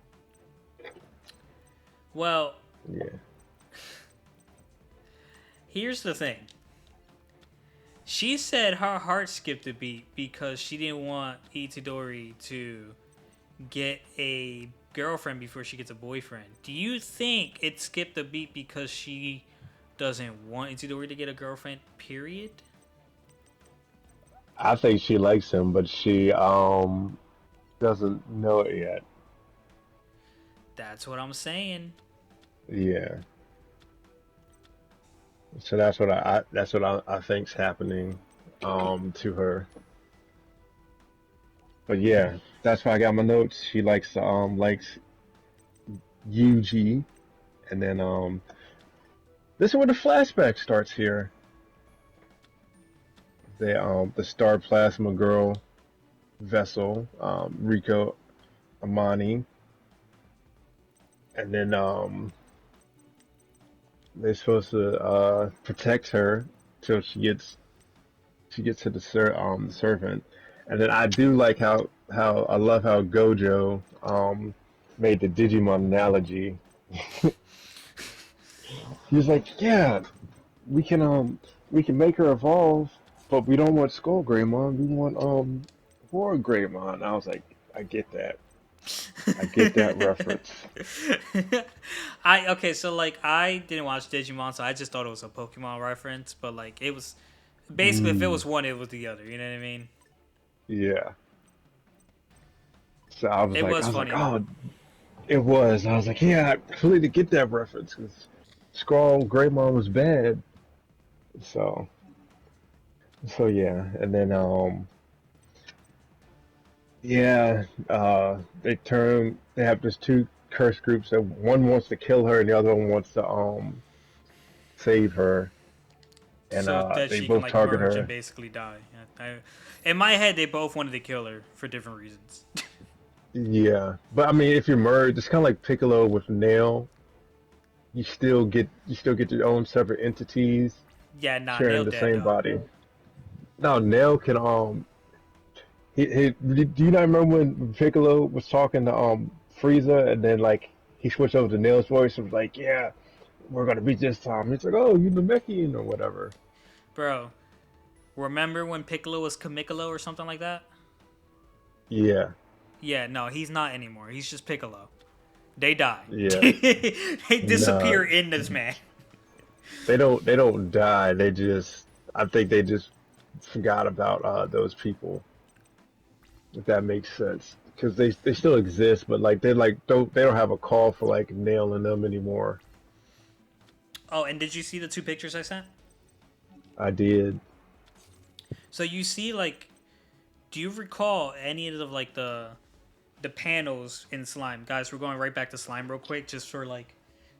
Well, yeah. here's the thing. She said her heart skipped a beat because she didn't want Itadori to get a girlfriend before she gets a boyfriend. Do you think it skipped a beat because she doesn't want Itadori to get a girlfriend? Period. I think she likes him, but she doesn't know it yet. That's what I'm saying. Yeah. So that's what I think's happening to her. But yeah, that's why I got my notes. She likes UG, and then this is where the flashback starts here. The Star Plasma Girl vessel, Rico Amani, and then they're supposed to protect her till she gets to the servant. And then I do like how I love how Gojo made the Digimon analogy. He was like, yeah, we can we can make her evolve, but we don't want Skull Greymon. We want War Greymon. I was like, I get that. I get that reference. I okay, so like I didn't watch Digimon, so I just thought it was a Pokemon reference, but like it was basically if it Mm, was one, it was the other. You know what I mean? yeah. So I was It like, was funny though. oh, it was. I was like, yeah, I completely get that reference because Skull Greymon was bad. So yeah, and then yeah, they have just two curse groups that one wants to kill her and the other one wants to save her, and So that they she can both like target merge and her. basically die. In my head, they both wanted to kill her for different reasons. Yeah, but I mean, if you merge, it's kind of like Piccolo with Nail. You still get your own separate entities Yeah, nah, sharing nailed the that same though. body. Now Nail can do you not remember when Piccolo was talking to Frieza and then like he switched over to Nail's voice and was like, yeah, we're gonna beat this time. He's like, oh, you Namekian or whatever. Bro, remember when Piccolo was Kamikolo or something like that? Yeah, Yeah, no, he's not anymore. He's just Piccolo. They die. yeah. They Nah, disappear in this man. they don't die. I think they just forgot about those people. If that makes sense, because they still exist, but like they don't have a call for like nailing them anymore. Oh, and did you see the two pictures I sent? I did. So you see, like, do you recall any of like the panels in Slime, guys? We're going right back to Slime real quick, just for like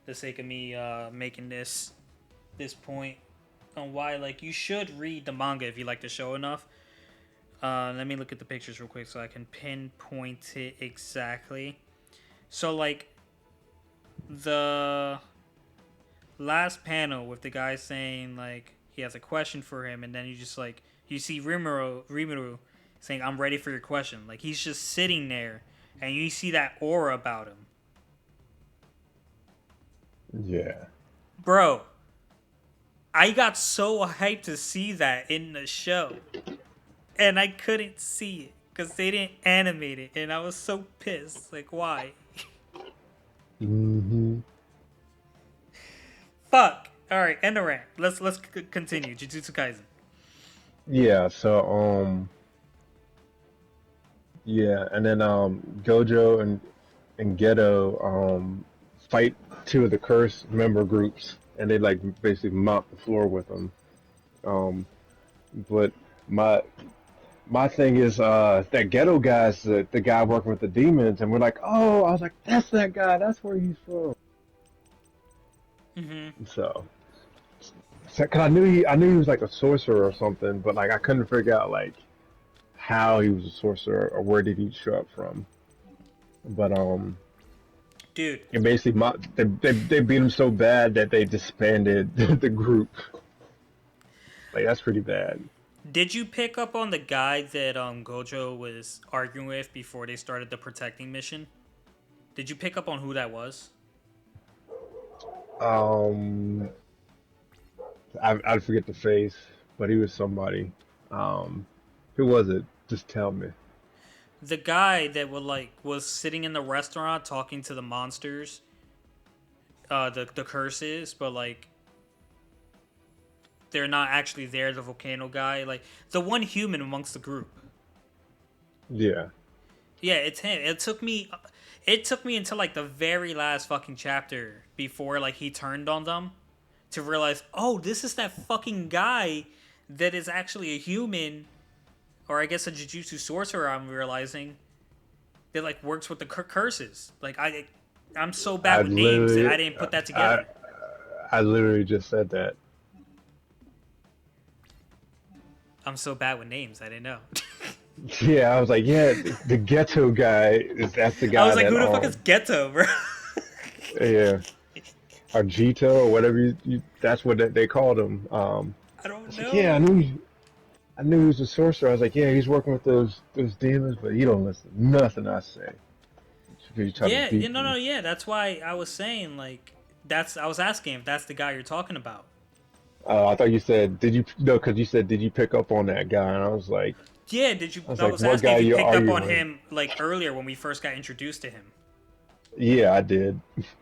the sake of me making this point on why like you should read the manga if you like the show enough. Let me look at the pictures real quick so I can pinpoint it exactly. So like the last panel with the guy saying like he has a question for him, and then you just like you see Rimuru saying, "I'm ready for your question." Like he's just sitting there, and you see that aura about him, Yeah. bro. I got so hyped to see that in the show, and I couldn't see it. because they didn't animate it, and I was so pissed. Like, why? Hmm. Fuck. All right, end the rant. Let's continue. Jujutsu Kaisen. Yeah. So yeah, and then Gojo and Geto fight two of the curse member groups, and they like basically mop the floor with them. Um, but my my thing is that Ghetto guy's the guy working with the demons, and we're like, oh, I was like, that's that guy. That's where he's from. Mm-hmm. So, cause I knew he was like a sorcerer or something, but like I couldn't figure out like how he was a sorcerer or where did he show up from. But Dude, and basically they beat him so bad that they disbanded the group. Like that's pretty bad. did you pick up on the guy that Gojo was arguing with before they started the protecting mission? Did you pick up on who that was? Um, I forget the face, but he was somebody. Um, who was it? Just tell me. The guy that was sitting in the restaurant talking to the monsters, the curses, but like they're not actually there. The volcano guy, like the one human amongst the group. Yeah, Yeah, it's him. It took me until like the very last fucking chapter before like he turned on them to realize, oh, this is that fucking guy that is actually a human, or I guess a Jujutsu sorcerer. I'm realizing that like works with the curses. Like I'm so I bad with names that literally, I didn't put that I, together. I literally just said that. I'm so bad with names, I didn't know. Yeah, I was like, yeah, the ghetto guy is that's the I guy was like, that who the fuck is Ghetto, bro? yeah, Argito or whatever that's what they called him. I I don't was like, yeah, know. I knew he was a sorcerer. I was like, yeah, he's working with those demons, but he don't listen to nothing I say. He's trying to Yeah, beat no, me. yeah. That's why I was saying like that's. I was asking if that's the guy you're talking about. I thought you said, did you no? Because you said, did you pick up on that guy? And Yeah, did you? I was I like, was what asking guy if you you picked up arguing on with? him like earlier when we first got introduced to him. Yeah, I did.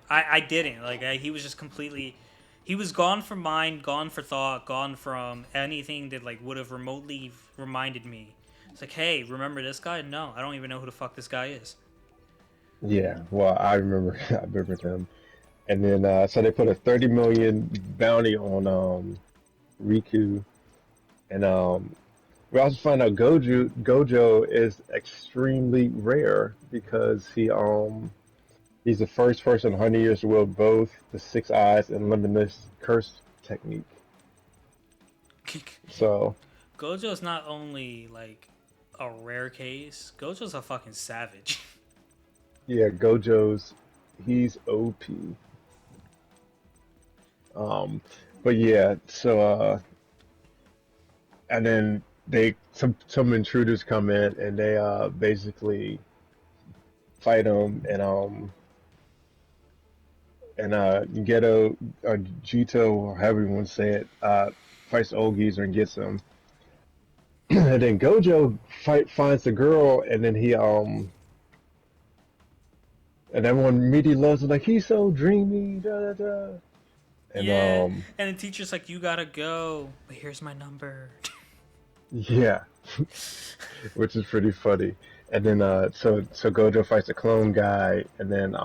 I didn't like. He was just completely. He was gone from mind, gone for thought, gone from anything that like would have remotely reminded me. It's like, hey, remember this guy? No, I don't even know who the fuck this guy is. Yeah, well, I remember, I remember them. And then, so they put a 30 million bounty on Riku, and we also find out Gojo is extremely rare because he's the first person in 100 years to wield both the six eyes and limitless curse technique. So Gojo's not only like a rare case. Gojo's a fucking savage. yeah, he's OP. Um, but yeah, so and then some intruders come in and they basically fight him and Geto or Jito or however you want to say it fights the old geezer and gets him. And then Gojo finds the girl and then he and everyone immediately loves him like he's so dreamy da da da and Yeah, and the teacher's like, "You gotta go, but here's my number." yeah, which is pretty funny. And then so Gojo fights the clone guy and then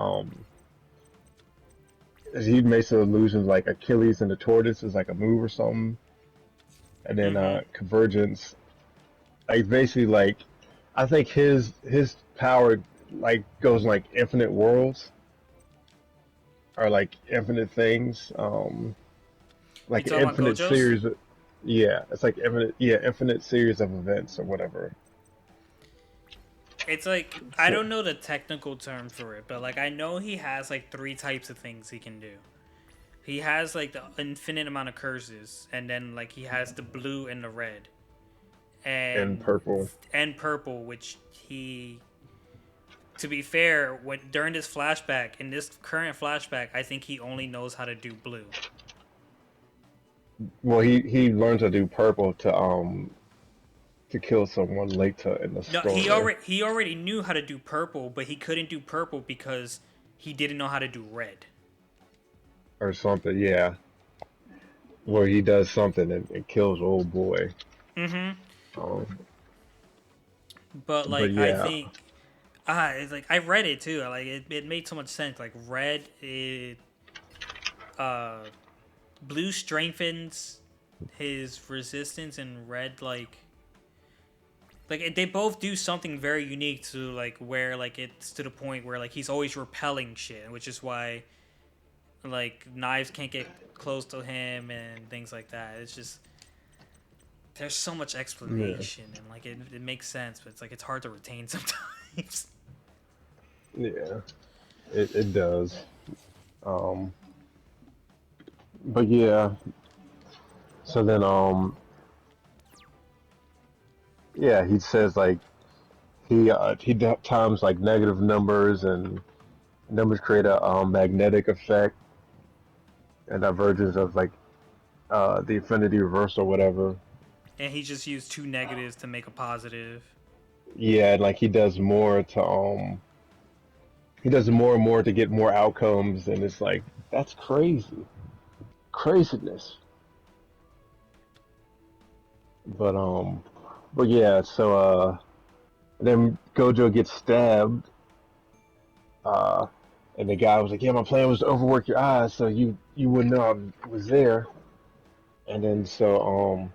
he makes the illusions like Achilles and the tortoise is like a move or something, and then Mm-hmm. Convergence, like basically like I think his power like goes like infinite worlds or like infinite things, You like an talking about infinite Gojo's? series. Yeah, it's like infinite series of events or whatever. It's like I So, don't know the technical term for it, but like I know he has like three types of things he can do. He has like the infinite amount of curses, and then like he has the blue and the red, and and purple. purple, which he. To be fair, when during this flashback, in this current flashback, I think he only knows how to do blue. Well, he learns to do purple to kill someone later in the No, story he already knew how to do purple, but he couldn't do purple because he didn't know how to do red. or something. Yeah, where he does something and kills old boy. Mm-hmm. Um, But but like I yeah, think it's like I read it too. Like it made so much sense. Like red, uh, blue strengthens his resistance, and red they both do something very unique to like where like it's to the point where like he's always repelling shit, which is why like knives can't get close to him and things like that. It's just there's so much yeah, explanation and like it makes sense, but it's like it's hard to retain sometimes. yeah. It does. Um, but yeah. So then yeah, he says like he times like negative numbers and numbers create a magnetic effect and divergence of like the affinity reverse or whatever. And he just used two negatives to make a positive. Yeah, and like he does more and more to get more outcomes, and it's like that's crazy, craziness. But but yeah, so then Gojo gets stabbed, uh, and the guy was like, "Yeah, my plan was to overwork your eyes so you wouldn't know I was there." And then so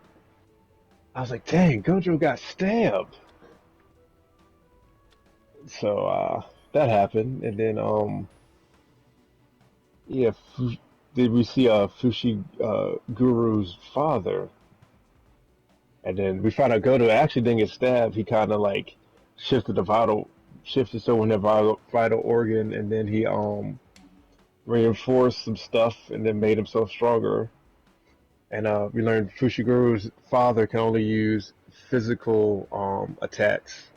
I was like, "Dang, Gojo got stabbed." So that happened, and then yeah, did we see Fushi Guru's father? And then we found out Goto actually didn't get stabbed. He kind of like shifted the shifted someone their vital organ, and then he reinforced some stuff, and then made himself stronger. And we learned Fushiguro's father can only use physical attacks.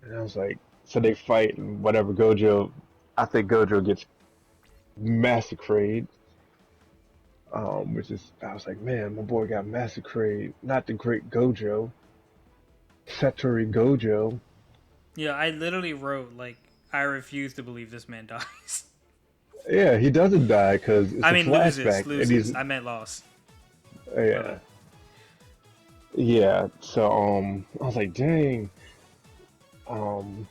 And I was like, so they fight, and whatever Gojo, I think Gojo gets massacred. Which is, I was like, man, my boy got massacred. Not the great Gojo, Satori Gojo. Yeah, I literally wrote like I refuse to believe this man dies. Yeah, he doesn't die because it's I a mean loses, flashback, and loses. he's I meant loss. My yeah, bad. yeah. So I was like, dang. Um,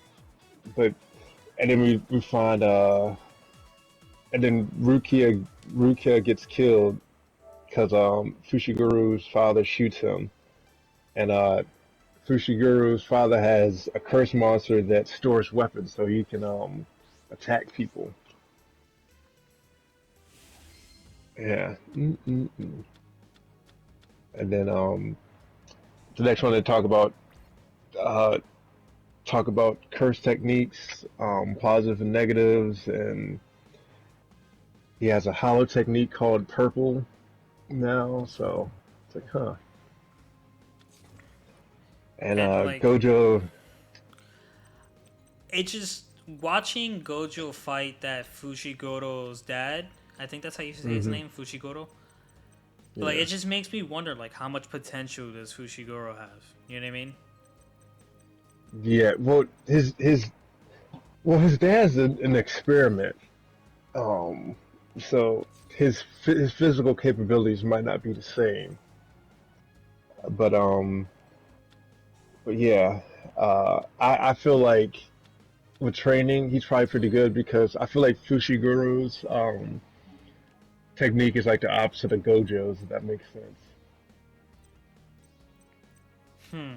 but and then we find and then Rukia gets killed because Fushiguro's father shoots him, and Fushiguro's father has a curse monster that stores weapons, so he can attack people. Yeah. Mm-mm-mm. And then the next one they uh, talk about curse techniques, positive and negatives, and he has a hollow technique called purple now. So it's like, huh. And And like Gojo, it just watching Gojo fight that Fushigoro's dad. I think that's how you say his hmm name, Fushigoro. Like yeah, it just makes me wonder like how much potential does Fushigoro have? You know what I mean? yeah. Well, his dad's an experiment. Um, so his physical capabilities might not be the same, but yeah, I feel like with training, he's probably pretty good because I feel like Fushiguro's technique is like the opposite of Gojo's, if that makes sense. Hmm.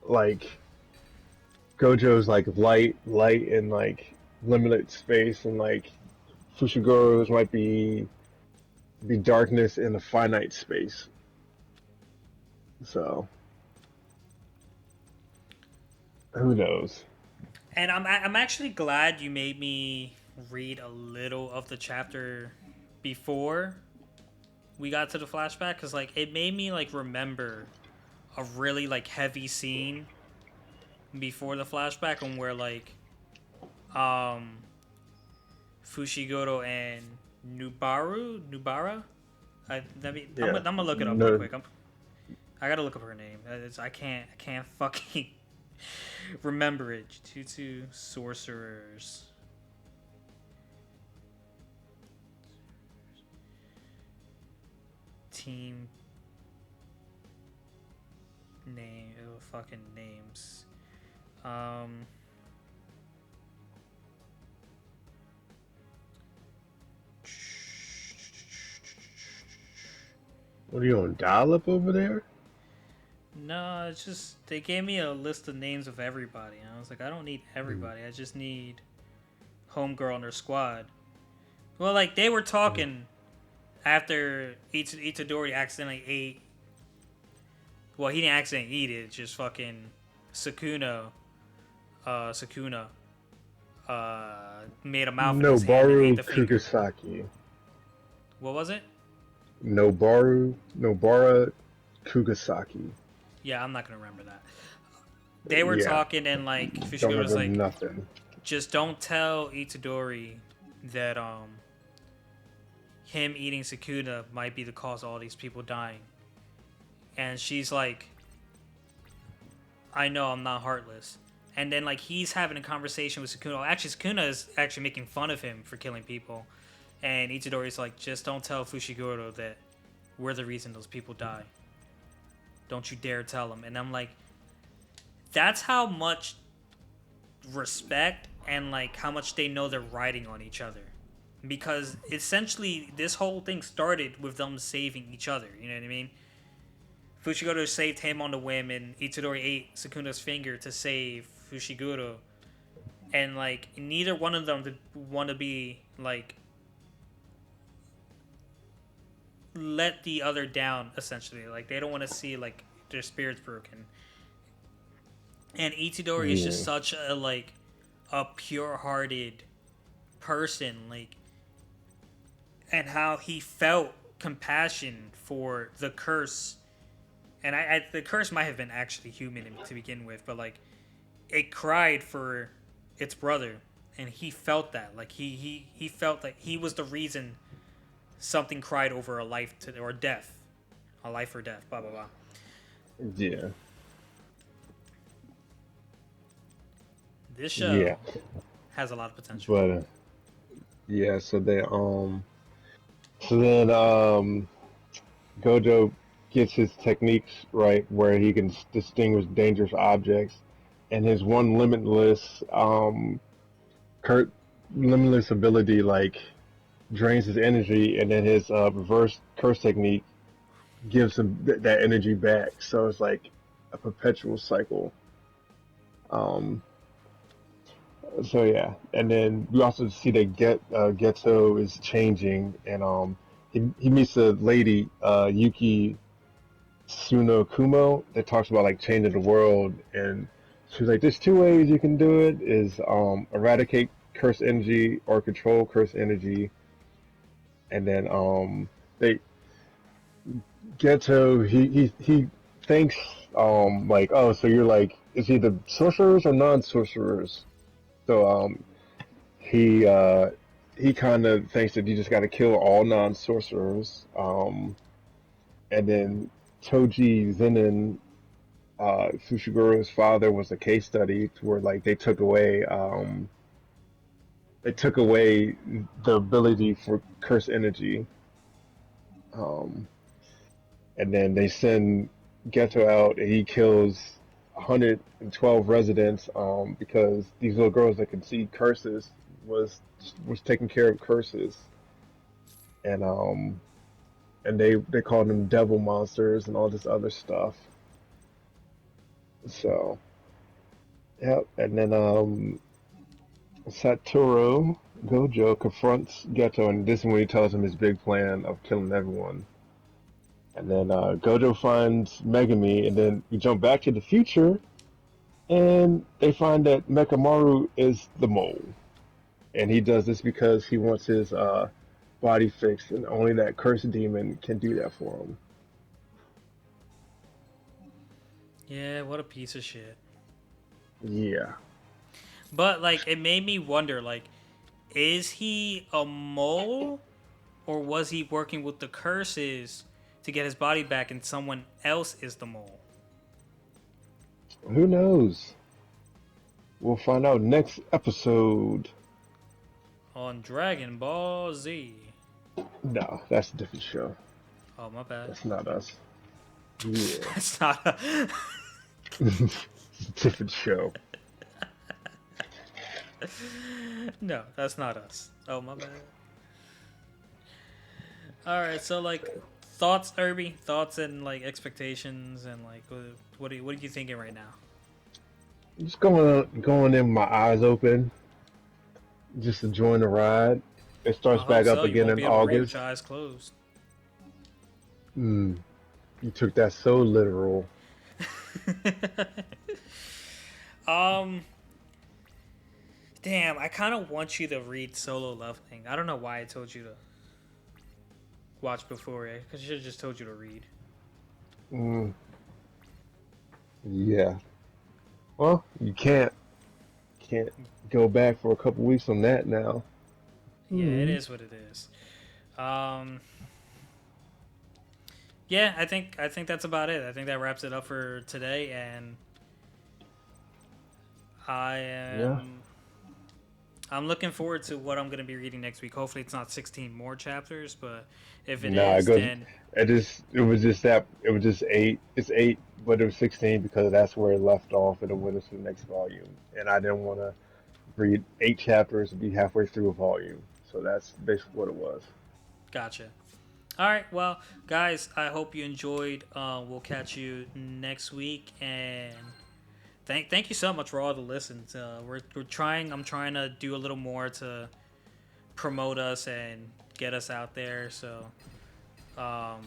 Like Gojo's like light and like limited space, and like Fushiguro's might be darkness in a finite space. So who knows? And I'm actually glad you made me read a little of the chapter before we got to the flashback because like it made me like remember a really like heavy scene before the flashback and where like um Fushiguro and Nubara. I'm Yeah, gonna look it up real no, quick. I gotta look up her name. I can't fucking remember it. Jutsu sorcerers team name. Oh, fucking names. Um. What are you on dial-up over there? No, it's just they gave me a list of names of everybody, and I was like, I don't need Mm, everybody. I just need homegirl and her squad. Well, like they were mm. talking after Itadori accidentally ate. Well, he didn't accidentally eat it. Just fucking Sukuna, Sukuna, made a mouth with his hand and ate Nobaru the finger. Kugasaki. What was it? Nobara Kugasaki. Yeah, I'm not gonna remember that. They were Yeah, talking and like don't Fushiguro was remember like, nothing. just don't tell Itadori that him eating Sukuna might be the cause of all these people dying. And she's like, I know I'm not heartless. And then like he's having a conversation with Sukuna. Actually, Sukuna is actually making fun of him for killing people. And Itadori's like, just don't tell Fushiguro that we're the reason those people die. Don't you dare tell him. And I'm like, that's how much respect and like how much they know they're riding on each other. Because essentially, this whole thing started with them saving each other. You know what I mean? Fushiguro saved him on the whim, and Itadori ate Sukuna's finger to save Fushiguro. And like neither one of them want to be like let the other down. Essentially, like they don't want to see like their spirits broken. And Itadori is just Yeah, such a like a pure-hearted person, like, and how he felt compassion for the curse. And the curse might have been actually human to begin with, but like it cried for its brother, and he felt that like he felt like he was the reason something cried over a life to or death, a life or death, blah blah blah. yeah, This show yeah. has a lot of potential. But yeah, so then Gojo gets his techniques right where he can distinguish dangerous objects, and his one cur- limitless ability like drains his energy, and then his reverse curse technique gives him that energy back. So it's like a perpetual cycle. Um, so yeah, and then we also see that Ghetto is changing, and he meets a lady Yuki Suno Kumo that talks about like changing the world, and she's like, "There's two ways you can do it: is eradicate curse energy or control curse energy." And then they Ghetto he thinks like, oh, so you're like it's either sorcerers or non-sorcerers. So he uh, he kind of thinks that you just got to kill all non-sorcerers. And then Toji Zenin, Fushiguro's father, was a case study to where like they took away the ability for curse energy, um, and then they send Geto out and he kills 112 residents because these little girls that could see curses was was taking care of curses, and they called them devil monsters and all this other stuff. So yep, and then Satoru Gojo confronts Geto, and this is when he tells him his big plan of killing everyone. And then Gojo finds Megami, and then we jump back to the future, and they find that Mekamaru is the mole, and he does this because he wants his body fixed, and only that cursed demon can do that for him. Yeah, what a piece of shit. Yeah. But like it made me wonder like is he a mole or was he working with the curses to get his body back, and someone else is the mole. Who knows? We'll find out next episode. On Dragon Ball Z. No, that's a different show. Oh, my bad. That's not us. Yeah. That's not. It's a different show. No, that's not us. Oh, my bad. All right, so like thoughts, Irby, thoughts and like expectations and like what are you thinking right now? Just going in with my eyes open, just enjoying the ride. It I starts hope back up so. You again won't in be able to read with August. your eyes closed. Hmm. You took that so literal. um, damn, I kind of want you to read Solo Leveling. I don't know why I told you to watch before it, because I should have just told you to read. Mm, yeah. Well, you can't go back for a couple weeks on that now. Yeah, it Hmm. is what it is. Um, yeah, I think that's about it. I think that wraps it up for today, and I Yeah. am I'm looking forward to what I'm going to be reading next week. Hopefully, it's not 16 more chapters, but if it Nah, it is, goes. then It was just eight. It's eight, but it was 16 because that's where it left off, and it went into the next volume. And I didn't want to read 8 chapters and be halfway through a volume. So that's basically what it was. gotcha. All right, well, guys, I hope you enjoyed. We'll catch you next week, and thank you so much for all the listens. We're trying. I'm trying to do a little more to promote us and get us out there. So, um,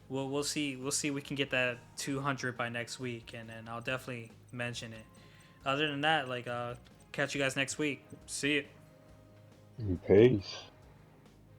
we'll see. We can get that 200 by next week, and then I'll definitely mention it. Other than that, like, catch you guys next week. See you. Peace.